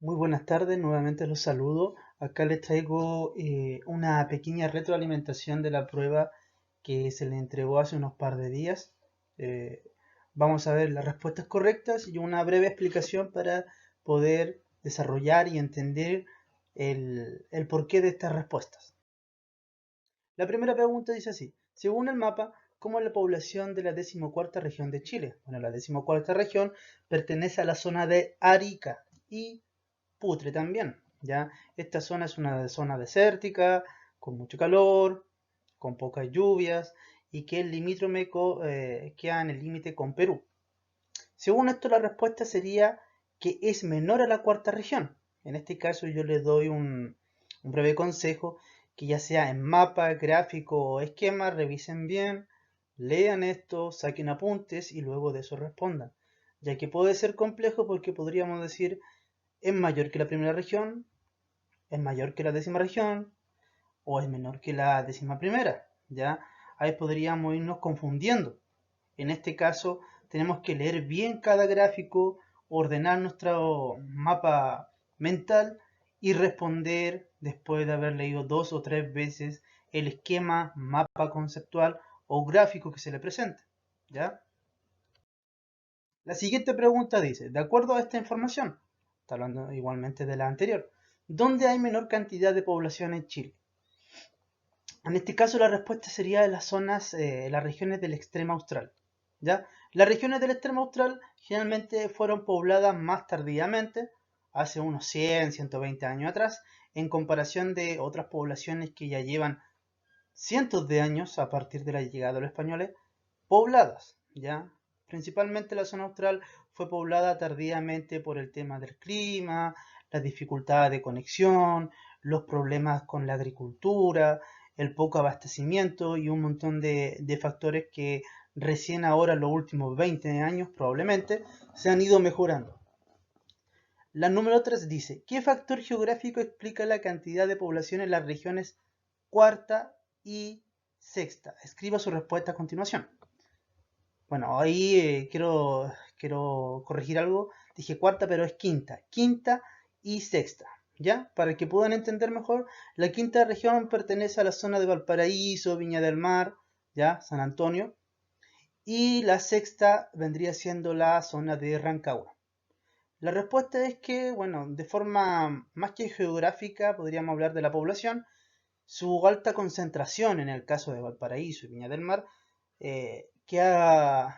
Muy buenas tardes, nuevamente los saludo. Acá les traigo una pequeña retroalimentación de la prueba que se le entregó hace unos par de días. Eh, Vamos a ver las respuestas correctas y una breve explicación para poder desarrollar y entender el porqué de estas respuestas. La primera pregunta dice así: según el mapa, ¿cómo es la población de la decimocuarta región de Chile? Bueno, la decimocuarta región pertenece a la zona de Arica y Putre también, ¿ya? Esta zona es una zona desértica, con mucho calor, con pocas lluvias y que el limítrofe queda en el límite con Perú. Según esto, la respuesta sería que es menor a la cuarta región. En este caso yo les doy un breve consejo, que ya sea en mapa, gráfico o esquema, revisen bien, lean esto, saquen apuntes y luego de eso respondan, ya que puede ser complejo porque podríamos decir es mayor que la primera región, es mayor que la décima región o es menor que la décima primera, ¿ya? Ahí podríamos irnos confundiendo. En este caso tenemos que leer bien cada gráfico, ordenar nuestro mapa mental y responder después de haber leído dos o tres veces el esquema, mapa conceptual o gráfico que se le presenta, ¿ya? La siguiente pregunta dice, de acuerdo a esta información, está hablando igualmente de la anterior, ¿dónde hay menor cantidad de población en Chile? En este caso la respuesta sería en las zonas, las regiones del extremo austral, ¿ya? Las regiones del extremo austral generalmente fueron pobladas más tardíamente, hace unos 100, 120 años atrás, en comparación de otras poblaciones que ya llevan cientos de años a partir de la llegada de los españoles pobladas, ¿ya? Principalmente la zona austral fue poblada tardíamente por el tema del clima, las dificultades de conexión, los problemas con la agricultura, el poco abastecimiento y un montón de factores que recién ahora, en los últimos 20 años probablemente, se han ido mejorando. La número 3 dice, ¿qué factor geográfico explica la cantidad de población en las regiones cuarta y sexta? Escriba su respuesta a continuación. Bueno, ahí quiero corregir algo. Dije cuarta, pero es quinta. Quinta y sexta. ¿Ya? Para que puedan entender mejor, la quinta región pertenece a la zona de Valparaíso, Viña del Mar, ¿ya? San Antonio. Y la sexta vendría siendo la zona de Rancagua. La respuesta es que, bueno, de forma más que geográfica, podríamos hablar de la población. Su alta concentración en el caso de Valparaíso y Viña del Mar queda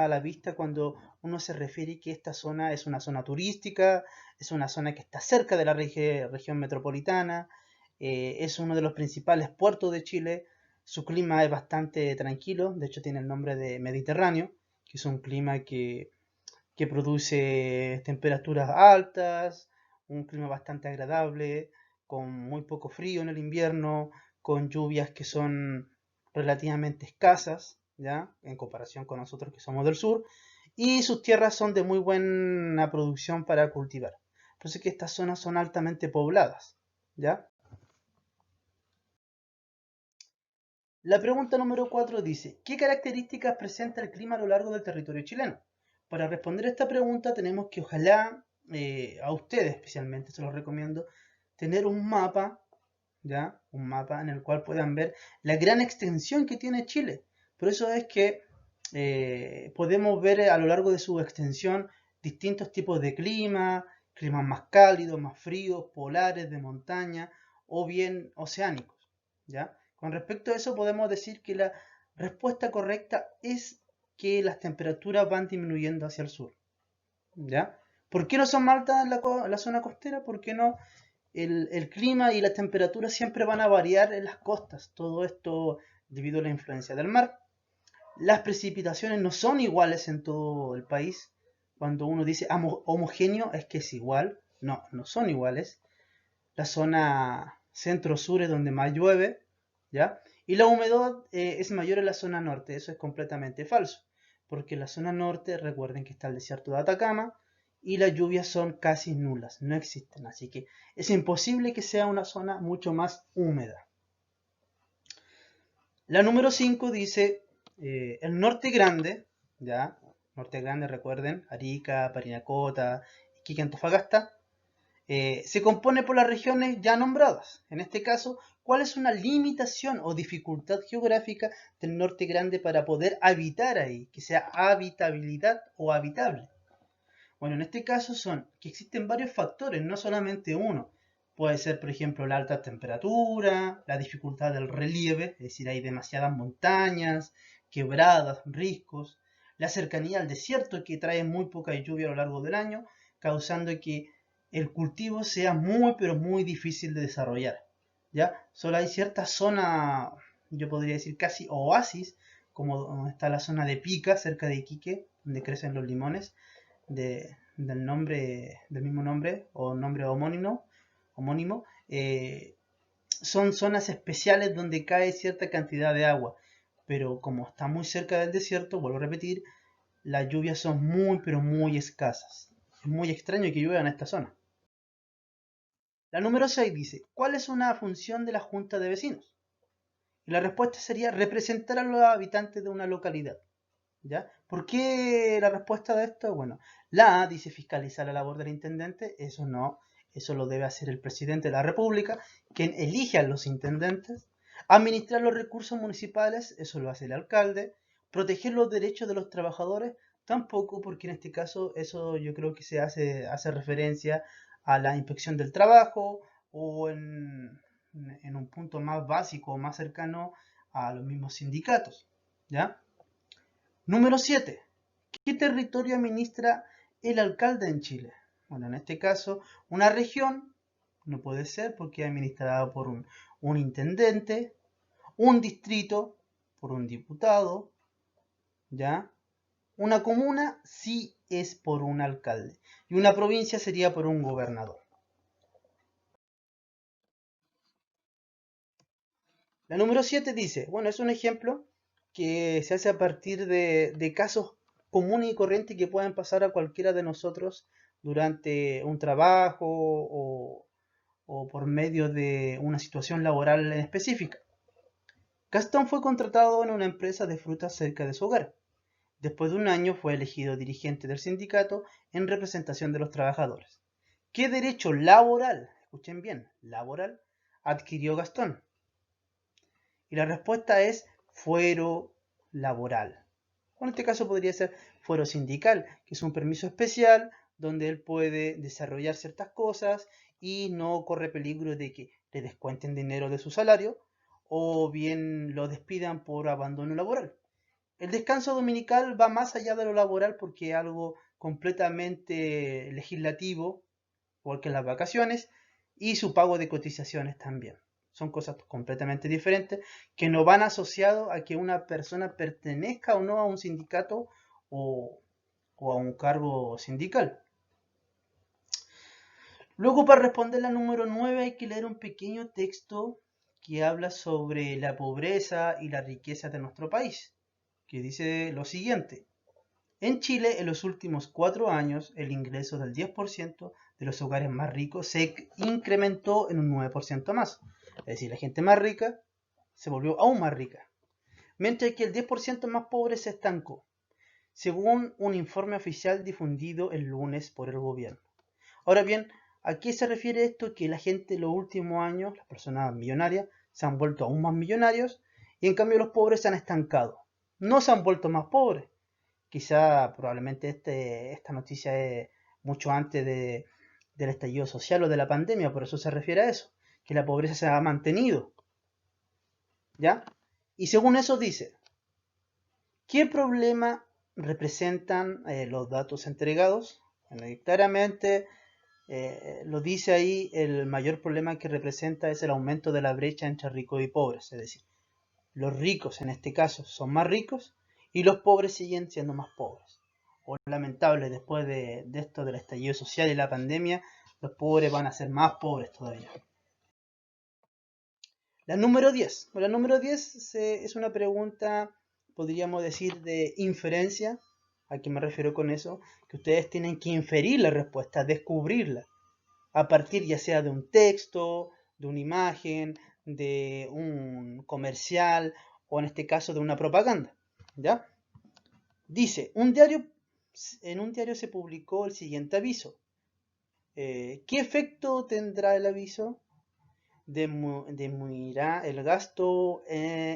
a la vista cuando uno se refiere que esta zona es una zona turística, es una zona que está cerca de la región metropolitana, es uno de los principales puertos de Chile, su clima es bastante tranquilo, de hecho tiene el nombre de Mediterráneo, que es un clima que produce temperaturas altas, un clima bastante agradable, con muy poco frío en el invierno, con lluvias que son relativamente escasas, ¿ya? En comparación con nosotros que somos del sur, y sus tierras son de muy buena producción para cultivar. Por eso es que estas zonas son altamente pobladas, ¿ya? La pregunta número 4 dice, ¿qué características presenta el clima a lo largo del territorio chileno? Para responder esta pregunta tenemos que ojalá, a ustedes especialmente, se los recomiendo, tener un mapa, ¿ya? Un mapa en el cual puedan ver la gran extensión que tiene Chile. Por eso es que podemos ver a lo largo de su extensión distintos tipos de clima, climas más cálidos, más fríos, polares, de montaña o bien oceánicos, ¿ya? Con respecto a eso podemos decir que la respuesta correcta es que las temperaturas van disminuyendo hacia el sur, ¿ya? ¿Por qué no son más altas en la zona costera? Porque no el clima y las temperaturas siempre van a variar en las costas. Todo esto debido a la influencia del mar. Las precipitaciones no son iguales en todo el país. Cuando uno dice homogéneo es que es igual. No, no son iguales. La zona centro-sur es donde más llueve, ¿ya? Y la humedad es mayor en la zona norte. Eso es completamente falso. Porque en la zona norte, recuerden que está el desierto de Atacama, y las lluvias son casi nulas, no existen. Así que es imposible que sea una zona mucho más húmeda. La número 5 dice, el norte grande, ¿ya? Norte grande, recuerden, Arica, Parinacota, Iquique, Antofagasta, Se compone por las regiones ya nombradas. En este caso, ¿cuál es una limitación o dificultad geográfica del norte grande para poder habitar ahí? Que sea habitabilidad o habitable. Bueno, en este caso son que existen varios factores, no solamente uno. Puede ser, por ejemplo, la alta temperatura, la dificultad del relieve, es decir, hay demasiadas montañas, quebradas, riscos, la cercanía al desierto que trae muy poca lluvia a lo largo del año, causando que el cultivo sea muy, pero muy difícil de desarrollar. ¿Ya? Solo hay cierta zona, yo podría decir casi oasis, como está la zona de Pica, cerca de Iquique, donde crecen los limones, del mismo nombre o nombre homónimo, son zonas especiales donde cae cierta cantidad de agua, pero como está muy cerca del desierto, vuelvo a repetir, las lluvias son muy pero muy escasas. Es muy extraño que llueva en esta zona. La número 6 dice, ¿cuál es una función de la Junta de Vecinos? Y la respuesta sería representar a los habitantes de una localidad. ¿Ya? ¿Por qué la respuesta de esto? Bueno, la A dice fiscalizar la labor del intendente, eso no, eso lo debe hacer el presidente de la República, quien elige a los intendentes. Administrar los recursos municipales, eso lo hace el alcalde. Proteger los derechos de los trabajadores, tampoco, porque en este caso eso yo creo que hace referencia a la inspección del trabajo o en un punto más básico, más cercano a los mismos sindicatos. ¿Ya? Número 7. ¿Qué territorio administra el alcalde en Chile? Bueno, en este caso, una región no puede ser porque es administrada por un intendente, un distrito por un diputado, ¿ya? Una comuna sí es por un alcalde y una provincia sería por un gobernador. La número 7 dice, bueno, es un ejemplo que se hace a partir de casos comunes y corrientes que pueden pasar a cualquiera de nosotros durante un trabajo o por medio de una situación laboral en específica. Gastón fue contratado en una empresa de frutas cerca de su hogar. Después de un año fue elegido dirigente del sindicato en representación de los trabajadores. ¿Qué derecho laboral, escuchen bien, laboral, adquirió Gastón? Y la respuesta es fuero laboral. O en este caso podría ser fuero sindical, que es un permiso especial donde él puede desarrollar ciertas cosas y no corre peligro de que le descuenten dinero de su salario o bien lo despidan por abandono laboral. El descanso dominical va más allá de lo laboral porque es algo completamente legislativo, igual que las vacaciones, y su pago de cotizaciones también. Son cosas completamente diferentes que no van asociados a que una persona pertenezca o no a un sindicato o, o a un cargo sindical. Luego, para responder la número 9 hay que leer un pequeño texto que habla sobre la pobreza y la riqueza de nuestro país, que dice lo siguiente. En Chile, en los últimos 4 años, el ingreso del 10% de los hogares más ricos se incrementó en un 9% más. Es decir, la gente más rica se volvió aún más rica. Mientras que el 10% más pobre se estancó, según un informe oficial difundido el lunes por el gobierno. Ahora bien, ¿a qué se refiere esto? Que la gente en los últimos años, las personas millonarias, se han vuelto aún más millonarios y en cambio los pobres se han estancado. No se han vuelto más pobres. Quizá probablemente esta noticia es mucho antes del estallido social o de la pandemia, por eso se refiere a eso, que la pobreza se ha mantenido. ¿Ya? Y según eso dice, ¿qué problema representan los datos entregados? Bueno, y claramente lo dice ahí, el mayor problema que representa es el aumento de la brecha entre ricos y pobres, es decir, los ricos en este caso son más ricos y los pobres siguen siendo más pobres. O lamentable, después de esto del estallido social y la pandemia, los pobres van a ser más pobres todavía. La número 10. La número 10 es una pregunta, podríamos decir, de inferencia. ¿A qué me refiero con eso? Que ustedes tienen que inferir la respuesta, descubrirla, a partir ya sea de un texto, de una imagen, de un comercial o en este caso de una propaganda. ¿Ya? Dice, en un diario se publicó el siguiente aviso. ¿Qué efecto tendrá el aviso? Disminuirá el gasto,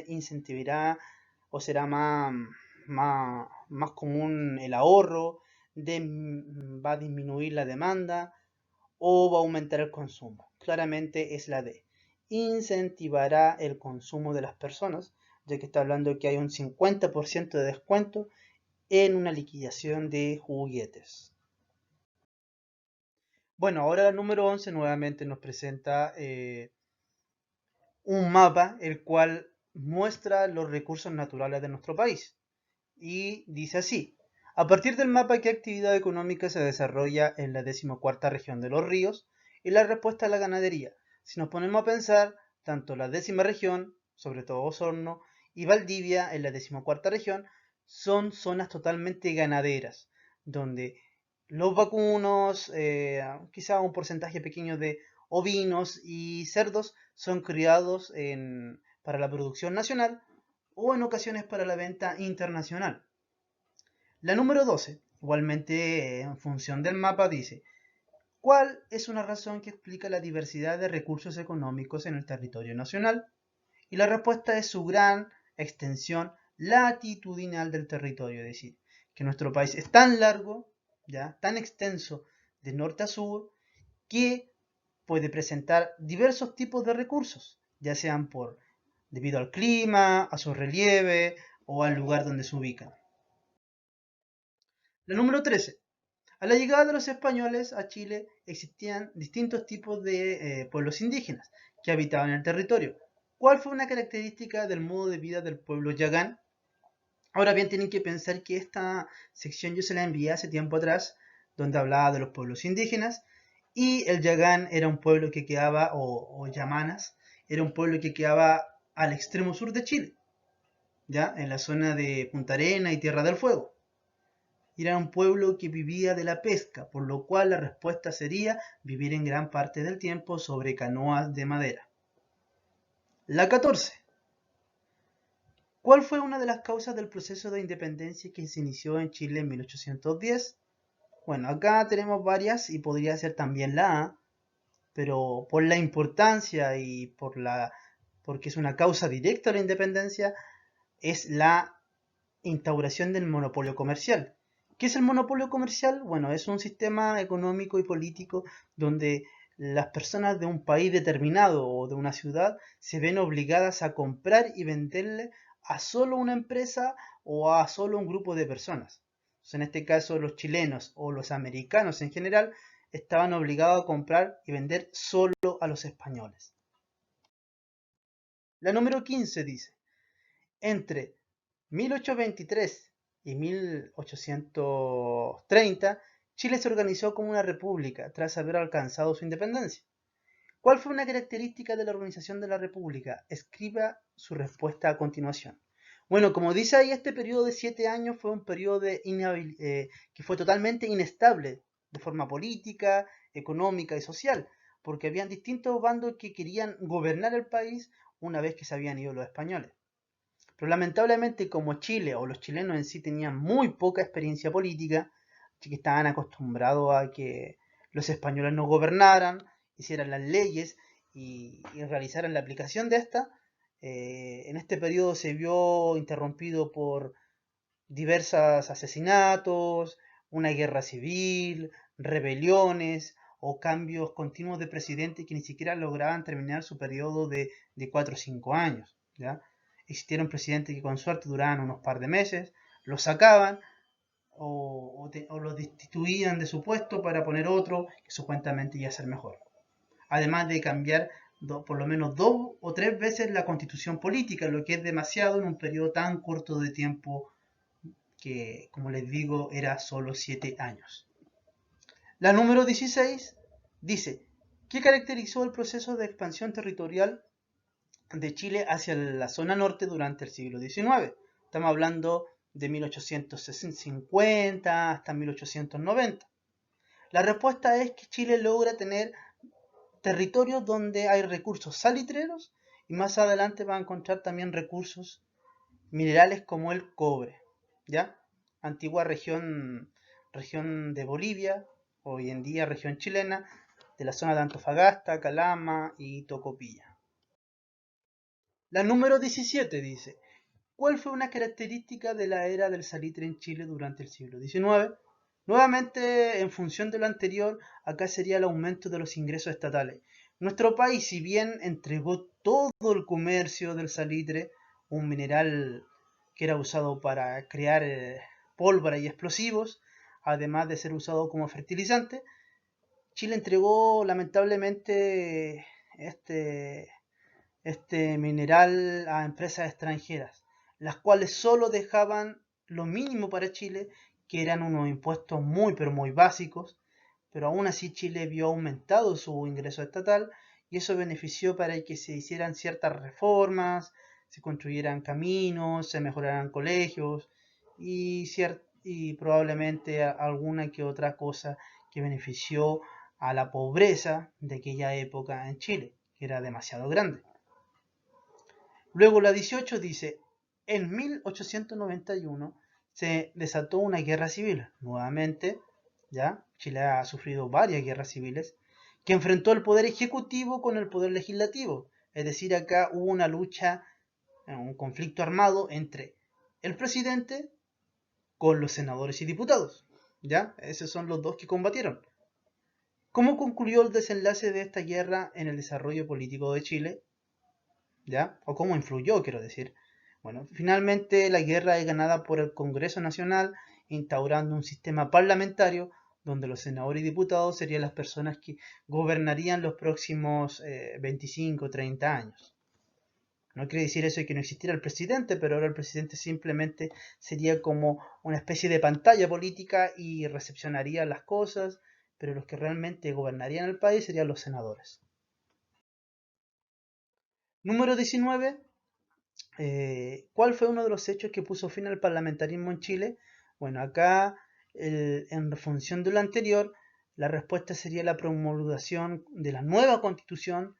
incentivará o será más común el ahorro, va a disminuir la demanda o va a aumentar el consumo. Claramente es la D. Incentivará el consumo de las personas, ya que está hablando que hay un 50% de descuento en una liquidación de juguetes. Bueno, ahora el número 11 nuevamente nos presenta un mapa el cual muestra los recursos naturales de nuestro país. Y dice así: a partir del mapa, ¿qué actividad económica se desarrolla en la 14ª región de los ríos? Y la respuesta es la ganadería. Si nos ponemos a pensar, tanto la 10ª región, sobre todo Osorno, y Valdivia en la 14ª región, son zonas totalmente ganaderas, donde los vacunos, quizá un porcentaje pequeño de ovinos y cerdos son criados para la producción nacional o en ocasiones para la venta internacional. La número 12, igualmente en función del mapa, dice: ¿cuál es una razón que explica la diversidad de recursos económicos en el territorio nacional? Y la respuesta es su gran extensión latitudinal del territorio, es decir, que nuestro país es tan largo, ya, tan extenso de norte a sur, que puede presentar diversos tipos de recursos, ya sean debido al clima, a su relieve o al lugar donde se ubican. La número 13. A la llegada de los españoles a Chile existían distintos tipos de pueblos indígenas que habitaban el territorio. ¿Cuál fue una característica del modo de vida del pueblo yagán? Ahora bien, tienen que pensar que esta sección yo se la envié hace tiempo atrás, donde hablaba de los pueblos indígenas, y el yagán era un pueblo que quedaba, o yamanas, era un pueblo que quedaba al extremo sur de Chile, ya en la zona de Punta Arenas y Tierra del Fuego. Era un pueblo que vivía de la pesca, por lo cual la respuesta sería vivir en gran parte del tiempo sobre canoas de madera. La 14. ¿Cuál fue una de las causas del proceso de independencia que se inició en Chile en 1810? Bueno, acá tenemos varias y podría ser también la A, pero por la importancia y porque es una causa directa de la independencia, es la instauración del monopolio comercial. ¿Qué es el monopolio comercial? Bueno, es un sistema económico y político donde las personas de un país determinado o de una ciudad se ven obligadas a comprar y venderle a solo una empresa o a solo un grupo de personas. Entonces, en este caso, los chilenos o los americanos en general estaban obligados a comprar y vender solo a los españoles. La número 15 dice: entre 1823 y 1830, Chile se organizó como una república tras haber alcanzado su independencia. ¿Cuál fue una característica de la organización de la república? Escriba su respuesta a continuación. Bueno, como dice ahí, este periodo de 7 años fue un periodo que fue totalmente inestable de forma política, económica y social, porque habían distintos bandos que querían gobernar el país una vez que se habían ido los españoles. Pero lamentablemente, como Chile o los chilenos en sí tenían muy poca experiencia política, que estaban acostumbrados a que los españoles no gobernaran, hicieran las leyes y realizaran la aplicación de estas, en este periodo se vio interrumpido por diversos asesinatos, una guerra civil, rebeliones o cambios continuos de presidente que ni siquiera lograban terminar su periodo de 4 o 5 años. ¿ya? Existieron presidentes que con suerte duraban unos par de meses, los sacaban o los destituían de su puesto para poner otro que supuestamente iba a ser mejor. Además de cambiar por lo menos 2 o 3 veces la constitución política, lo que es demasiado en un periodo tan corto de tiempo que, como les digo, era solo 7 años. La número 16 dice: ¿qué caracterizó el proceso de expansión territorial de Chile hacia la zona norte durante el siglo XIX? Estamos hablando de 1850 hasta 1890. La respuesta es que Chile logra tener territorios donde hay recursos salitreros y más adelante va a encontrar también recursos minerales como el cobre, ¿ya? Antigua región de Bolivia, hoy en día región chilena, de la zona de Antofagasta, Calama y Tocopilla. La número 17 dice, ¿cuál fue una característica de la era del salitre en Chile durante el siglo XIX? Nuevamente, en función de lo anterior, acá sería el aumento de los ingresos estatales. Nuestro país, si bien entregó todo el comercio del salitre, un mineral que era usado para crear pólvora y explosivos, además de ser usado como fertilizante, Chile entregó lamentablemente este mineral a empresas extranjeras, las cuales solo dejaban lo mínimo para Chile, que eran unos impuestos muy pero muy básicos, pero aún así Chile vio aumentado su ingreso estatal y eso benefició para que se hicieran ciertas reformas, se construyeran caminos, se mejoraran colegios y probablemente alguna que otra cosa que benefició a la pobreza de aquella época en Chile, que era demasiado grande. Luego la 18 dice, en 1891 se desató una guerra civil. Nuevamente, ya Chile ha sufrido varias guerras civiles que enfrentó el poder ejecutivo con el poder legislativo. Es decir, acá hubo una lucha, un conflicto armado entre el presidente con los senadores y diputados. ¿Ya? Esos son los dos que combatieron. ¿Cómo concluyó el desenlace de esta guerra en el desarrollo político de Chile? ¿Ya? O cómo influyó, quiero decir. Bueno, finalmente la guerra es ganada por el Congreso Nacional, instaurando un sistema parlamentario donde los senadores y diputados serían las personas que gobernarían los próximos 25 o 30 años. No quiere decir eso de que no existiera el presidente, pero ahora el presidente simplemente sería como una especie de pantalla política y recepcionaría las cosas, pero los que realmente gobernarían el país serían los senadores. Número 19. ¿Cuál fue uno de los hechos que puso fin al parlamentarismo en Chile? Bueno, acá, en función de lo anterior, la respuesta sería la promulgación de la nueva constitución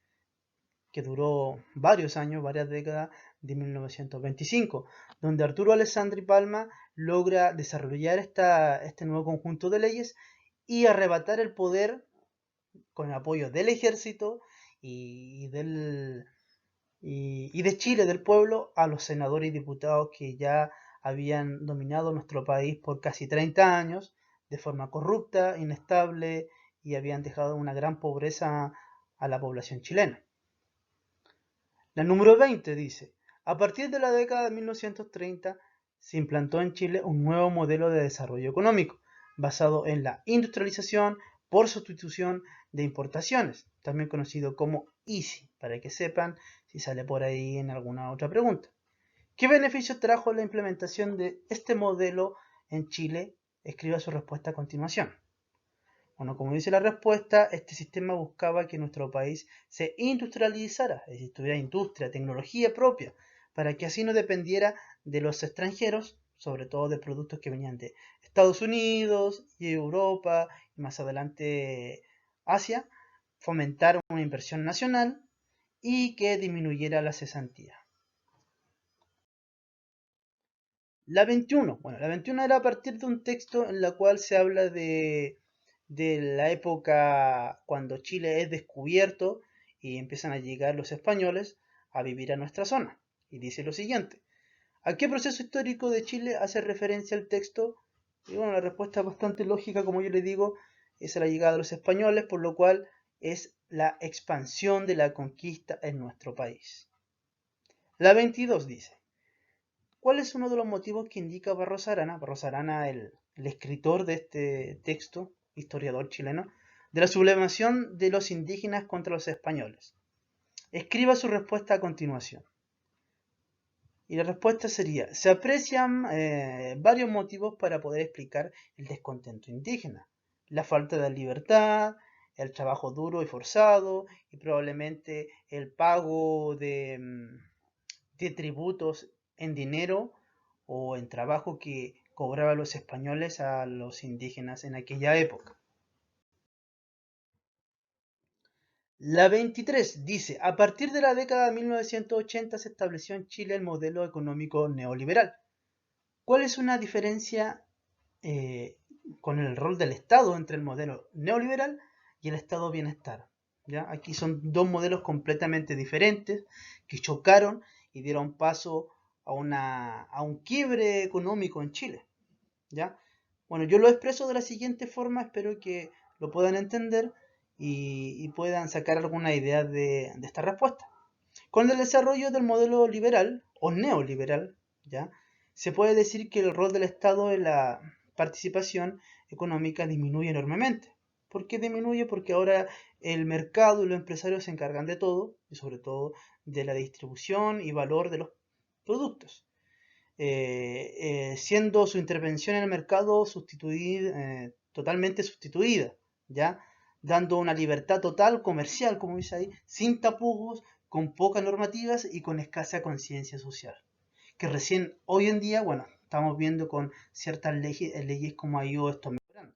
que duró varios años, varias décadas, de 1925, donde Arturo Alessandri Palma logra desarrollar este nuevo conjunto de leyes y arrebatar el poder con el apoyo del ejército y del y de Chile, del pueblo, a los senadores y diputados que ya habían dominado nuestro país por casi 30 años de forma corrupta, inestable y habían dejado una gran pobreza a la población chilena. La número 20 dice, a partir de la década de 1930 se implantó en Chile un nuevo modelo de desarrollo económico basado en la industrialización por sustitución de importaciones, también conocido como ICI, para que sepan si sale por ahí en alguna otra pregunta. ¿Qué beneficios trajo la implementación de este modelo en Chile? Escriba su respuesta a continuación. Bueno, como dice la respuesta, este sistema buscaba que nuestro país se industrializara, es decir, tuviera industria, tecnología propia, para que así no dependiera de los extranjeros, sobre todo de productos que venían de Estados Unidos y Europa y más adelante Asia, fomentar una inversión nacional y que disminuyera la cesantía. La 21, bueno, la 21 era a partir de un texto en la cual se habla de la época cuando Chile es descubierto y empiezan a llegar los españoles a vivir a nuestra zona. Y dice lo siguiente, ¿a qué proceso histórico de Chile hace referencia el texto? Y bueno, la respuesta es bastante lógica, como yo le digo, es a la llegada de los españoles, por lo cual es la expansión de la conquista en nuestro país. La 22 dice, ¿cuál es uno de los motivos que indica Barros Arana? Barros Arana, el escritor de este texto, historiador chileno, de la sublevación de los indígenas contra los españoles. Escriba su respuesta a continuación. Y la respuesta sería, se aprecian varios motivos para poder explicar el descontento indígena. La falta de libertad, el trabajo duro y forzado y probablemente el pago de tributos en dinero o en trabajo que cobraban los españoles a los indígenas en aquella época. La 23 dice, a partir de la década de 1980 se estableció en Chile el modelo económico neoliberal. ¿Cuál es una diferencia con el rol del Estado entre el modelo neoliberal y el Estado de bienestar. ¿Ya? Aquí son dos modelos completamente diferentes que chocaron y dieron paso a un quiebre económico en Chile. ¿Ya? Bueno, yo lo expreso de la siguiente forma, espero que lo puedan entender y puedan sacar alguna idea de esta respuesta. Con el desarrollo del modelo liberal o neoliberal, ¿ya? Se puede decir que el rol del Estado en la participación económica disminuye enormemente. ¿Por qué disminuye? Porque ahora el mercado y los empresarios se encargan de todo, y sobre todo de la distribución y valor de los productos, siendo su intervención en el mercado totalmente sustituida, ¿ya? Dando una libertad total comercial, como dice ahí, sin tapujos, con pocas normativas y con escasa conciencia social. Que recién hoy en día, bueno, estamos viendo con ciertas leyes cómo ha ido esto mejorando.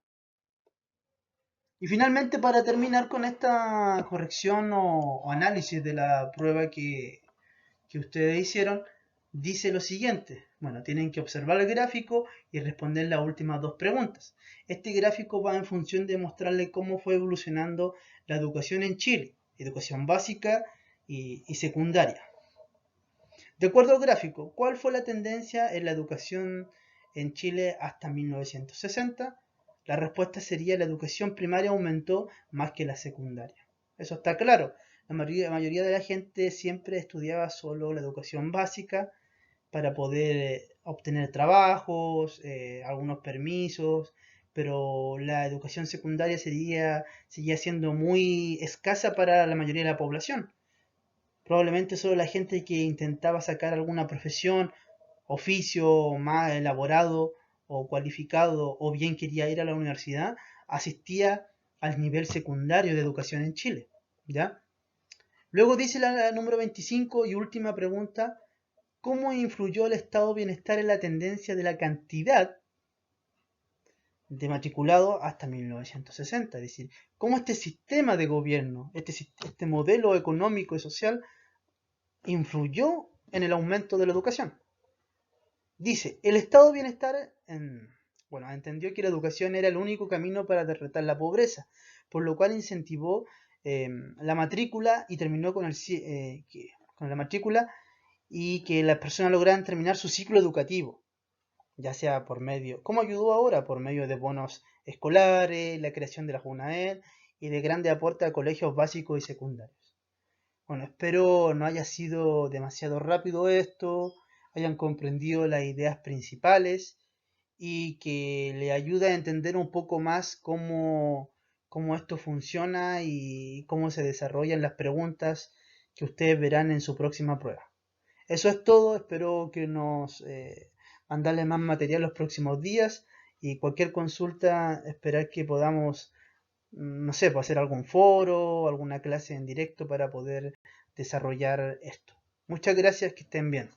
Y finalmente, para terminar con esta corrección o análisis de la prueba que ustedes hicieron, dice lo siguiente. Bueno, tienen que observar el gráfico y responder las últimas dos preguntas. Este gráfico va en función de mostrarle cómo fue evolucionando la educación en Chile, educación básica y secundaria. De acuerdo al gráfico, ¿cuál fue la tendencia en la educación en Chile hasta 1960? La respuesta sería la educación primaria aumentó más que la secundaria. Eso está claro. La mayoría de la gente siempre estudiaba solo la educación básica para poder obtener trabajos, algunos permisos, pero la educación secundaria seguía siendo muy escasa para la mayoría de la población. Probablemente solo la gente que intentaba sacar alguna profesión, oficio más elaborado o cualificado o bien quería ir a la universidad, asistía al nivel secundario de educación en Chile. ¿Ya? Luego dice la número 25 y última pregunta, ¿cómo influyó el estado de bienestar en la tendencia de la cantidad de matriculados hasta 1960? Es decir, ¿cómo este sistema de gobierno, este modelo económico y social influyó en el aumento de la educación? Dice, el estado de bienestar entendió que la educación era el único camino para derrotar la pobreza, por lo cual incentivó la matrícula y terminó con la matrícula y que las personas lograran terminar su ciclo educativo, ya sea por medio, ¿cómo ayudó ahora? Por medio de bonos escolares, la creación de la JUNAED y de grandes aportes a colegios básicos y secundarios. Bueno, espero no haya sido demasiado rápido esto, hayan comprendido las ideas principales y que le ayude a entender un poco más cómo esto funciona y cómo se desarrollan las preguntas que ustedes verán en su próxima prueba. Eso es todo, espero que nos mandarle más material los próximos días y cualquier consulta, esperar que podamos, no sé, pues hacer algún foro, alguna clase en directo para poder desarrollar esto. Muchas gracias, que estén bien.